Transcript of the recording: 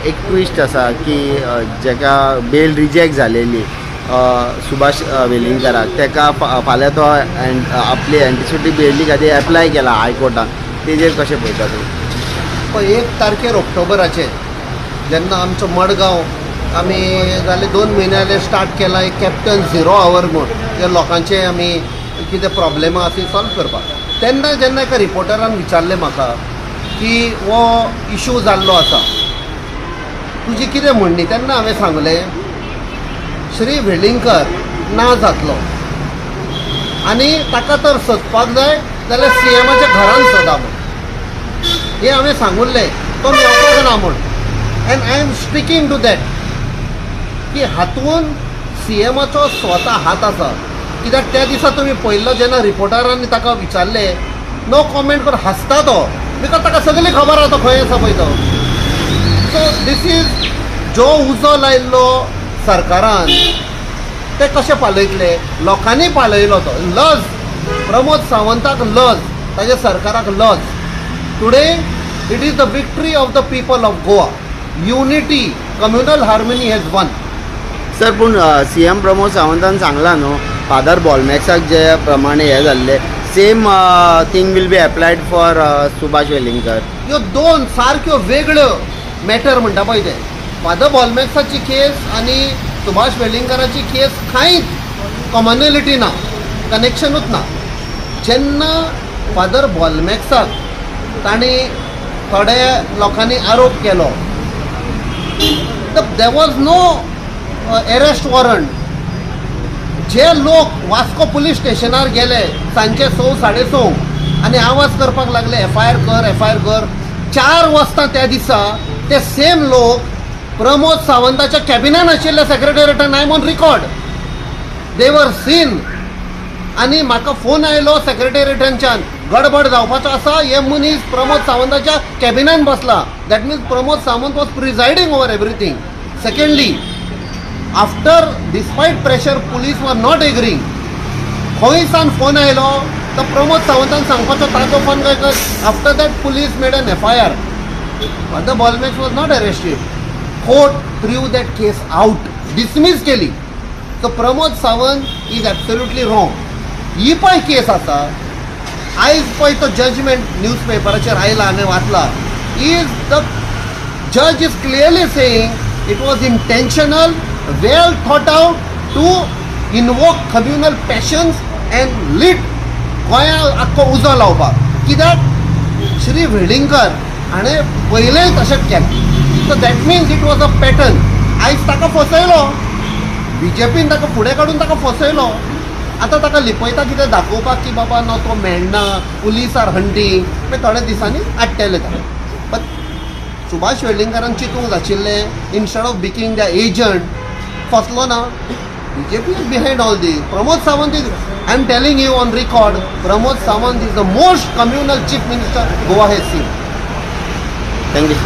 एक ट्विस्ट असा की जेका बेल रिजेक्ट झालेली सुभाष वेलिंगकराक तेका फाल्यां तो आपली एंटीसिटी बेली खातीर एप्लाय केला हायकोर्टान तेजेर कशें पळयता तूं? 1 तारखेर ऑक्टोबराचे जेन्ना आमचो मडगांव आमी जाले 2 म्हयने जाले स्टार्ट केला एक कॅप्टन 0 आवर म्हूण जे लोकांचे आमी कितें प्रॉब्लेम आसा ती सॉल्व करपाक तेन्ना जेन्ना एका रिपोर्टरान विचारलें म्हाका की हो इशू जाल्लो आसा तुजी कितें म्हणणी तेन्ना हांवें सांगलें श्री वेलिंगकर ना जातलो आनी ताका तर सोदपाक जाय जाल्यार सीएमाच्या घरान सोदा म्हूण हें हांवें सांगुल्लें तो मेळपाक ना म्हूण and I am sticking to that की हातून सीएमाचो स्वता हात आसा कित्याक त्या दिसा तुमी पळयल्लो जेन्ना रिपोर्टरांनी ताका विचारलें नो कॉमेंट कर हांसता तो बिकॉज ताका सगळी खबर आसा तो खंय आसा पळय तो. सो दीस इज जो उजो लायिल्लो सरकारान ते कशें पालयतले लोकांनी पालयलो तो लज प्रमोद सावंताक लज ताच्या सरकाराक लज. Today it is the victory of the people of Goa. Unity communal harmony has won. सर पूण सीएम प्रमोद सावंतान सांगला न्हू फादर बॉलमॅक्साक जे प्रमाणे हे जाल्ले same thing will be applied for Subhash Velingkar. ह्यो 2 सारक्यो वेगळ्यो मॅटर म्हणटा पळय ते फादर बॉलमॅक्साची केस आनी सुभाष वेलिंगकराची केस कांयच कॉमनॅलिटी ना कनेक्शनूच ना. जेन्ना फादर बॉलमॅक्साक तांणी थोड्या लोकांनी आरोप केलो there was no arrest warrant. जे लोक वास्को पुलीस स्टेशनार गेले सांजचे 6:30 आनी आवाज करपाक लागले एफआयआर कर 4 वाजता त्या दिसा ते सेम लोक प्रमोद सावंताच्या कॅबिनान आशिल्ले सेक्रेटरिएटान हांवें म्हूण रिकॉर्ड दे वर सीन. आनी म्हाका फोन आयलो सेक्रेटरिएटांच्यान गडबड जावपाचो आसा हे मनीस प्रमोद सावंताच्या कॅबिनान बसला. That means Pramod Sawant was presiding over everything. Secondly after despite pressure police were not agreeing खंय सान फोन आयलो तर प्रमोद सावंतान सांगपाचो ताजो फोन काय कर. After that police made an FIR. Father Bolmax was not arrested. Court threw that case out dismiss केली. So Pramod Sawant is absolutely wrong. ही पळय केस आसा आयज पळय तो जजमेंट न्यूजपेपराचेर आयला हांवें वाचला. इज द जज is clearly saying it was intentional well thought out to invoke communal passions and lit गोंया आख्खो उजो लावपाक. कित्याक श्री वेलिंगकर हाणें पयलेंच तशेंच केलें. So that means it was a pattern. आयज ताका फसयलो बीजेपीन ताका फुडें काडून ताका फसयलो. आतां ताका लिपयता कितें दाखोवपाक की बाबा नो तो मेळना पुलीस आर हंटींग मागीर थोड्या दिसांनी आडटेले ताका. बट सुभाष वेलिंगकरान चिंतूंक जाशिल्लें instead of booking the agent फसलो ना. BJP is behind all this. Pramod Sawant is I am telling you on record Pramod Sawant is the most communal chief minister Goa has seen. Thank you.